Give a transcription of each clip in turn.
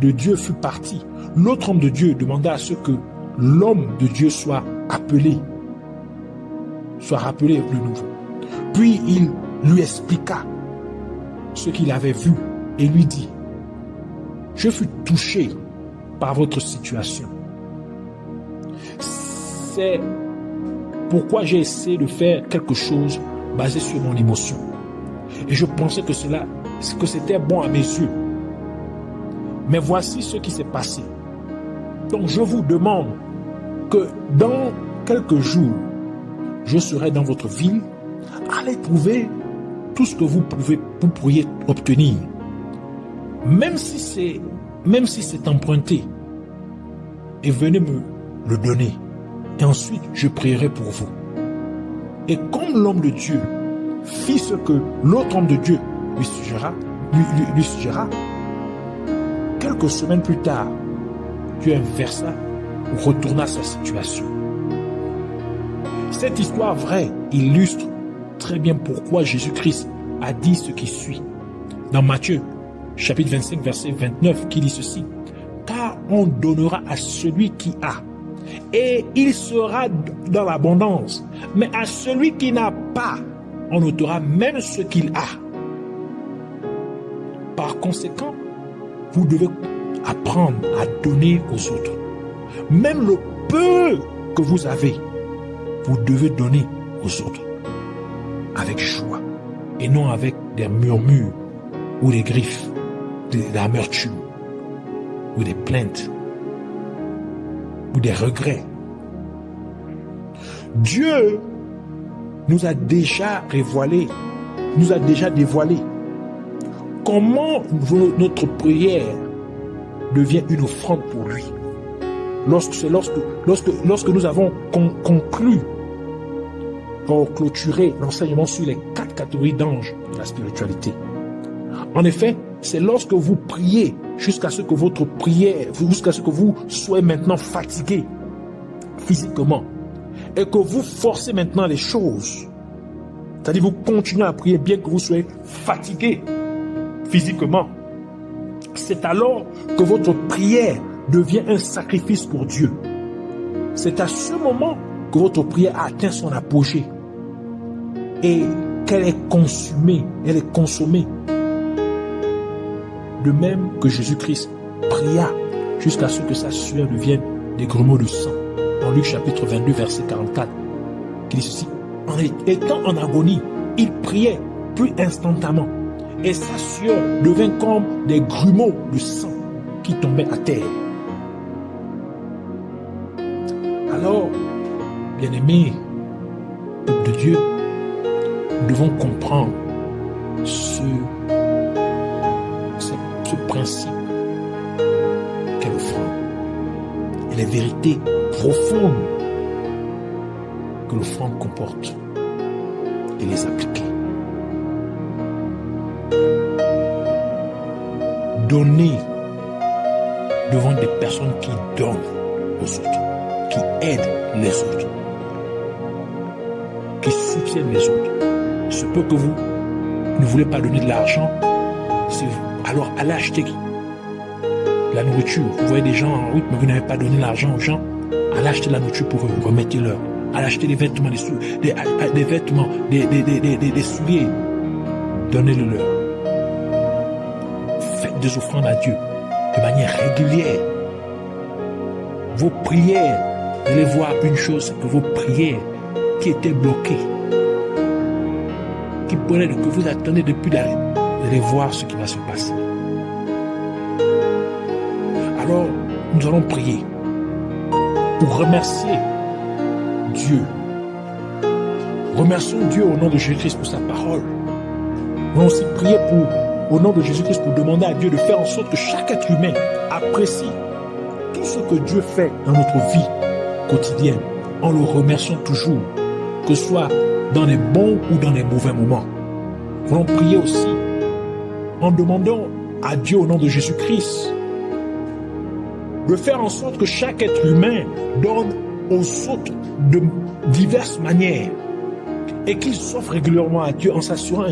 de Dieu fut parti, l'autre homme de Dieu demanda à ce que l'homme de Dieu soit rappelé de nouveau. Puis il lui expliqua ce qu'il avait vu et lui dit: je fus touché par votre situation. C'est pourquoi j'ai essayé de faire quelque chose basé sur mon émotion. Et je pensais que c'était bon à mes yeux. Mais voici ce qui s'est passé. Donc je vous demande que dans quelques jours, je serai dans votre ville. Allez trouver tout ce que vous pourriez obtenir. Même si c'est emprunté. Et venez me le donner. Et ensuite, je prierai pour vous. Et comme l'homme de Dieu fit ce que l'autre homme de Dieu lui suggéra, quelques semaines plus tard, Dieu inversa ou retourna sa situation. Cette histoire vraie illustre très bien pourquoi Jésus-Christ a dit ce qui suit. Dans Matthieu, chapitre 25, verset 29, qui dit ceci: car on donnera à celui qui a, et il sera dans l'abondance. Mais à celui qui n'a pas, on ôtera même ce qu'il a. Par conséquent, vous devez apprendre à donner aux autres. Même le peu que vous avez, vous devez donner aux autres. Avec joie. Et non avec des murmures ou des griffes, de l'amertume ou des plaintes ou des regrets. Dieu nous a déjà dévoilé comment notre prière devient une offrande pour lui. Lorsque nous avons clôturé l'enseignement sur les 4 catégories d'anges de la spiritualité. En effet, c'est lorsque vous priez jusqu'à ce que vous soyez maintenant fatigué physiquement et que vous forcez maintenant les choses. C'est-à-dire vous continuez à prier bien que vous soyez fatigué physiquement. C'est alors que votre prière devient un sacrifice pour Dieu. C'est à ce moment que votre prière a atteint son apogée et qu'elle est consommée. De même que Jésus-Christ pria jusqu'à ce que sa sueur devienne des grumeaux de sang. Dans Luc chapitre 22, verset 44, qui dit ceci: en étant en agonie, il priait plus instantanément, et sa sueur devint comme des grumeaux de sang qui tombaient à terre. Alors, bien-aimés, peuple de Dieu, nous devons comprendre ce principe qu'est l'offrande et les vérités profondes que l'offrande comporte et les appliquer. Donner devant des personnes qui donnent aux autres, qui aident les autres, qui soutiennent les autres. Ce peu que vous ne voulez pas donner de l'argent, alors allez acheter la nourriture. Vous voyez des gens en route, mais vous n'avez pas donné l'argent aux gens. Allez acheter la nourriture pour eux, remettez-leur. Allez acheter des vêtements, des souliers. Donnez-le-leur. Faites des offrandes à Dieu de manière régulière. Vos prières, vous allez voir une chose, c'est que vos prières qui étaient bloquées, qui prenaient que vous attendez depuis l'arrêt, vous allez voir ce qui va se passer. Alors, nous allons prier pour remercier Dieu. Remercions Dieu au nom de Jésus-Christ pour sa parole. Nous allons aussi prier au nom de Jésus-Christ pour demander à Dieu de faire en sorte que chaque être humain apprécie tout ce que Dieu fait dans notre vie quotidienne, en le remerciant toujours, que ce soit dans les bons ou dans les mauvais moments. Nous allons prier aussi en demandant à Dieu au nom de Jésus-Christ de faire en sorte que chaque être humain donne aux autres de diverses manières et qu'il s'offre régulièrement à Dieu en s'assurant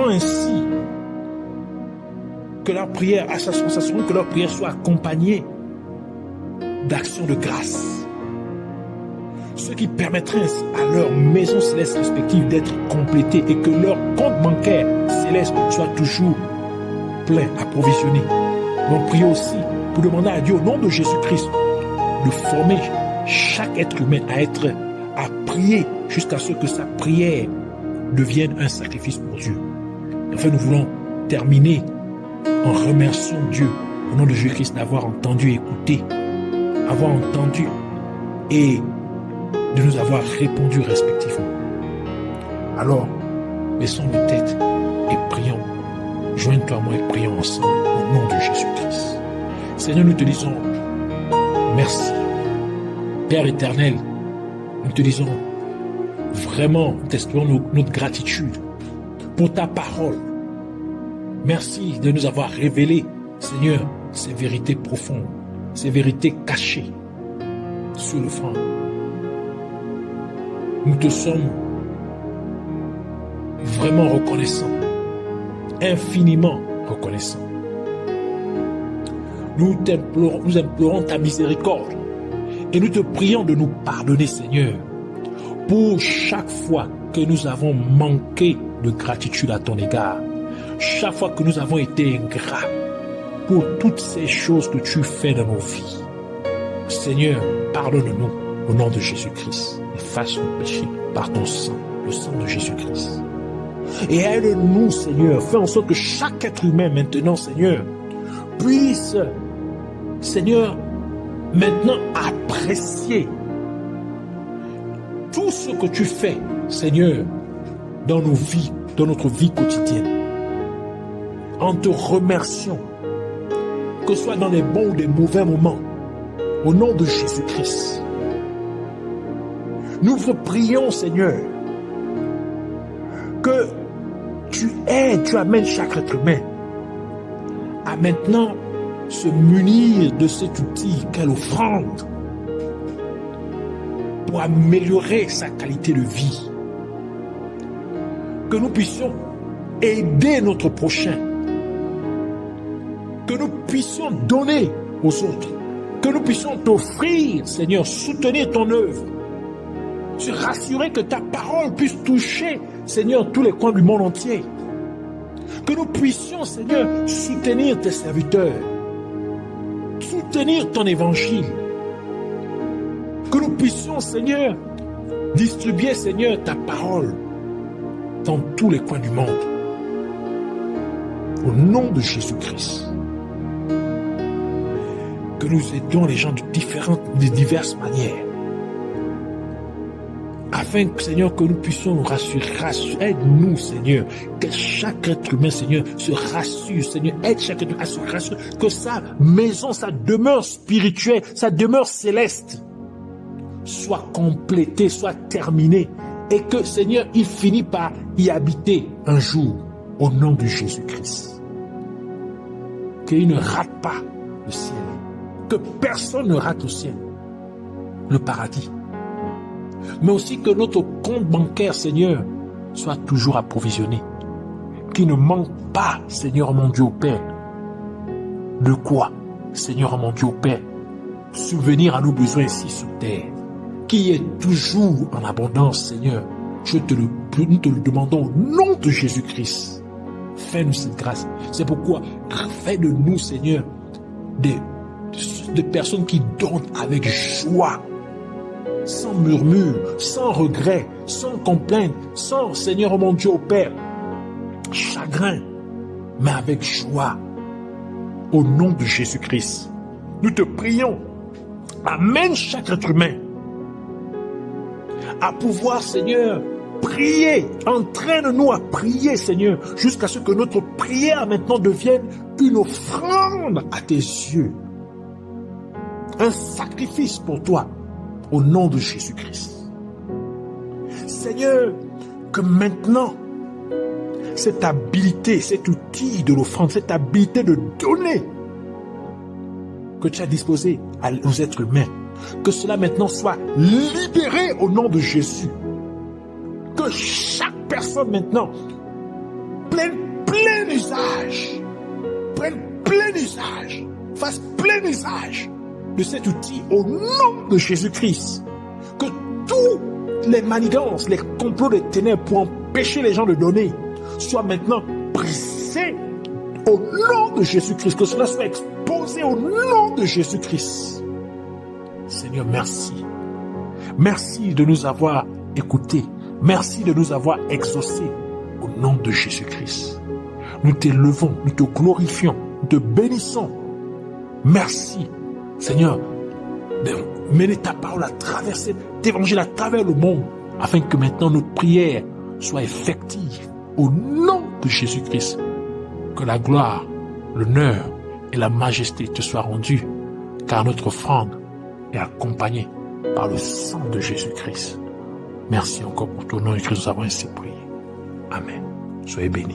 ainsi que leur prière, que leur prière soit accompagnée d'actions de grâce. Ce qui permettrait à leur maison céleste respective d'être complétée et que leur compte bancaire céleste soit toujours plein, approvisionné. On prie aussi pour demander à Dieu au nom de Jésus-Christ de former chaque être humain à prier jusqu'à ce que sa prière devienne un sacrifice pour Dieu. Enfin, nous voulons terminer en remerciant Dieu au nom de Jésus-Christ d'avoir entendu et écouté, avoir entendu et de nous avoir répondu respectivement. Alors, baissons nos têtes et prions. Joins-toi à moi et prions ensemble au nom de Jésus-Christ. Seigneur, nous te disons merci. Père éternel, nous te disons vraiment, nous t'exprimons notre gratitude pour ta parole. Merci de nous avoir révélé, Seigneur, ces vérités profondes, ces vérités cachées sur le front. Nous te sommes vraiment reconnaissants, infiniment reconnaissants. Nous implorons ta miséricorde et nous te prions de nous pardonner, Seigneur, pour chaque fois que nous avons manqué de gratitude à ton égard, chaque fois que nous avons été ingrats pour toutes ces choses que tu fais dans nos vies. Seigneur, pardonne-nous au nom de Jésus-Christ. Efface nos péchés par ton sang, le sang de Jésus-Christ. Et aide-nous, Seigneur. Fais en sorte que chaque être humain maintenant, Seigneur, puisse, Seigneur, maintenant apprécier tout ce que tu fais, Seigneur, dans nos vies, dans notre vie quotidienne. En te remerciant, que ce soit dans les bons ou les mauvais moments, au nom de Jésus-Christ. Nous te prions, Seigneur, que tu aides, tu amènes chaque être humain à maintenant se munir de cet outil qu'est l'offrande pour améliorer sa qualité de vie. Que nous puissions aider notre prochain, que nous puissions donner aux autres, que nous puissions t'offrir, Seigneur, soutenir ton œuvre, se rassurer que ta parole puisse toucher, Seigneur, tous les coins du monde entier. Que nous puissions, Seigneur, soutenir tes serviteurs, soutenir ton évangile. Que nous puissions, Seigneur, distribuer, Seigneur, ta parole dans tous les coins du monde. Au nom de Jésus-Christ. Que nous aidons les gens de diverses manières. Afin que, Seigneur, que nous puissions nous rassurer. Aide-nous, Seigneur, que chaque être humain, Seigneur, se rassure, Seigneur. Aide chaque être humain à se rassurer, que sa maison, sa demeure spirituelle, sa demeure céleste soit complétée, soit terminée. Et que, Seigneur, il finit par y habiter un jour, au nom de Jésus-Christ. Qu'il ne rate pas le ciel. Que personne ne rate au ciel le paradis. Mais aussi que notre compte bancaire, Seigneur, soit toujours approvisionné. Qu'il ne manque pas, Seigneur mon Dieu au Père. De quoi, Seigneur mon Dieu au Père, subvenir à nos besoins ici sur terre. Qui est toujours en abondance, Seigneur. Nous te le demandons au nom de Jésus-Christ. Fais-nous cette grâce. C'est pourquoi fais de nous, Seigneur, des personnes qui donnent avec joie, sans murmure, sans regret, sans complainte, sans, Seigneur mon Dieu au Père, chagrin, mais avec joie. Au nom de Jésus-Christ, nous te prions. Amène chaque être humain à pouvoir, Seigneur, prier. Entraîne-nous à prier, Seigneur, jusqu'à ce que notre prière maintenant devienne une offrande à tes yeux. Un sacrifice pour toi, au nom de Jésus-Christ. Seigneur, que maintenant, cette habilité, cet outil de l'offrande, cette habilité de donner que tu as disposé aux êtres humains, que cela maintenant soit libéré au nom de Jésus. Que chaque personne maintenant, plein usage, prenne plein usage, fasse plein usage de cet outil au nom de Jésus-Christ. Que tous les manigances, les complots des ténèbres pour empêcher les gens de donner soient maintenant brisés au nom de Jésus-Christ. Que cela soit exposé au nom de Jésus-Christ. Seigneur, merci. Merci de nous avoir écoutés. Merci de nous avoir exaucés au nom de Jésus-Christ. Nous t'élevons, nous te glorifions, nous te bénissons. Merci, Seigneur, de mener ta parole à travers cet évangile, à travers le monde, afin que maintenant notre prière soit effective au nom de Jésus-Christ. Que la gloire, l'honneur et la majesté te soient rendus, car notre offrande est accompagnée par le sang de Jésus-Christ. Merci encore pour ton nom et que nous avons ainsi prié. Amen. Soyez bénis.